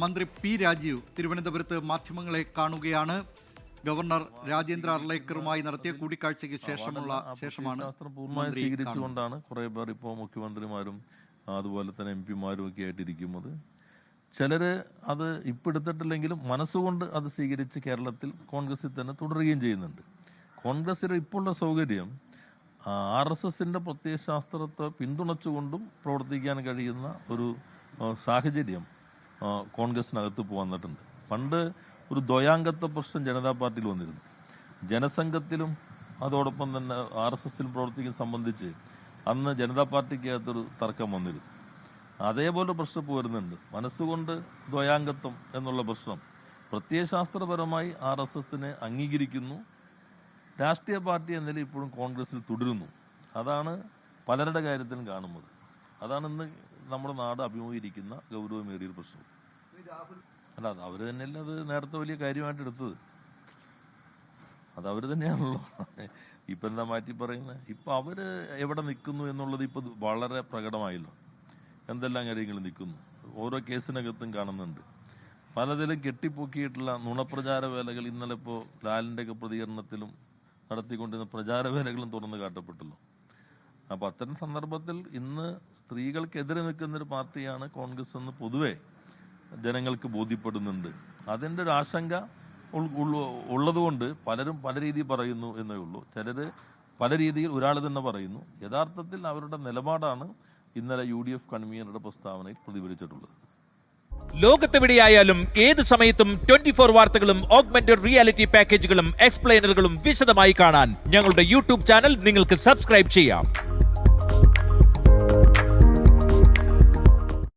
മന്ത്രി പി രാജീവ് തിരുവനന്തപുരത്ത് മാധ്യമങ്ങളെ കാണുകയാണ്. ഗവർണർ രാജേന്ദ്ര അർലേക്കറുമായി നടത്തിയ കൂടിക്കാഴ്ചയ്ക്ക് ശേഷമാണ് പൂർണ്ണമായി സ്വീകരിച്ചുകൊണ്ടാണ് കുറെ പേർ ഇപ്പോൾ മുഖ്യമന്ത്രിമാരും അതുപോലെ തന്നെ MP-മാരും ഒക്കെ ആയിട്ടിരിക്കുന്നത്. ചിലര് അത് ഇപ്പം എടുത്തിട്ടില്ലെങ്കിലും മനസ്സുകൊണ്ട് അത് സ്വീകരിച്ച് കേരളത്തിൽ കോൺഗ്രസിൽ തന്നെ തുടരുകയും ചെയ്യുന്നുണ്ട്. കോൺഗ്രസിന്റെ ഇപ്പോഴുള്ള സൗകര്യം RSSന്റെ പ്രത്യയശാസ്ത്രത്തെ പിന്തുണച്ചുകൊണ്ടും പ്രവർത്തിക്കാൻ കഴിയുന്ന ഒരു സാഹചര്യം കോൺഗ്രസിനകത്ത് വന്നിട്ടുണ്ട്. പണ്ട് ഒരു ദ്വയാംഗത്വ പ്രശ്നം ജനതാ പാർട്ടിയിൽ വന്നിരുന്നു. ജനസംഘത്തിലും അതോടൊപ്പം തന്നെ RSSൽ പ്രവർത്തിക്കുന്ന സംബന്ധിച്ച് അന്ന് ജനതാ പാർട്ടിക്കകത്തൊരു തർക്കം വന്നിരുന്നു. അതേപോലെ പ്രശ്നം ഇപ്പോൾ വരുന്നുണ്ട്. മനസ്സുകൊണ്ട് ദ്വയാംഗത്വം എന്നുള്ള പ്രശ്നം പ്രത്യയശാസ്ത്രപരമായി RSSനെ അംഗീകരിക്കുന്നു. രാഷ്ട്രീയ പാർട്ടി എന്നതിൽ ഇപ്പോഴും കോൺഗ്രസിൽ തുടരുന്നു. അതാണ് പലരുടെ കാര്യത്തിലും കാണുന്നത്. അതാണ് ഇന്ന് നമ്മുടെ നാട് അഭിമുഖീകരിക്കുന്ന ഗൗരവമേറിയ പ്രശ്നം. അല്ല, അത് അവർ തന്നെയല്ല അത് നേരത്തെ വലിയ കാര്യമായിട്ട് എടുത്തത്. അത് അവർ തന്നെയാണല്ലോ. ഇപ്പം എന്താ മാറ്റി പറയുന്നത്? ഇപ്പം അവർ എവിടെ നിൽക്കുന്നു എന്നുള്ളത് ഇപ്പം വളരെ പ്രകടമായല്ലോ. എന്തെല്ലാം കാര്യങ്ങൾ നിൽക്കുന്നു, ഓരോ കേസിനകത്തും കാണുന്നുണ്ട്. പലതിലും കെട്ടിപ്പൊക്കിയിട്ടുള്ള നുണപ്രചാര വേലകൾ ഇന്നലെ ഇപ്പോൾ ലാലിൻ്റെയൊക്കെ പ്രതികരണത്തിലും നടത്തിക്കൊണ്ടിരുന്ന പ്രചാരവേലകളും തുറന്നു കാട്ടപ്പെട്ടല്ലോ. അപ്പോൾ അത്തരം സന്ദർഭത്തിൽ ഇന്ന് സ്ത്രീകൾക്കെതിരെ നിൽക്കുന്നൊരു പാർട്ടിയാണ് കോൺഗ്രസ് എന്ന് പൊതുവെ ജനങ്ങൾക്ക് ബോധ്യപ്പെടുന്നുണ്ട്. അതിൻ്റെ ഒരു ആശങ്ക ഉള്ളതുകൊണ്ട് പലരും പല രീതിയിൽ പറയുന്നു എന്നേ ഉള്ളൂ. ചിലർ പല രീതിയിൽ ഒരാൾ തന്നെ പറയുന്നു. യഥാർത്ഥത്തിൽ അവരുടെ നിലപാടാണ് ഇന്നലെ UDF കൺവീനറുടെ പ്രസ്താവനയിൽ പ്രതിഫലിച്ചിട്ടുള്ളത്. ലോകത്തെവിടെയായാലും ഏത് സമയത്തും 24 വാർത്തകളും ഓഗ്മെന്റഡ് റിയാലിറ്റി പാക്കേജുകളും എക്സ്പ്ലെയിനറുകളും വിശദമായി കാണാൻ ഞങ്ങളുടെ YouTube ചാനൽ നിങ്ങൾക്ക് സബ്സ്ക്രൈബ് ചെയ്യാം.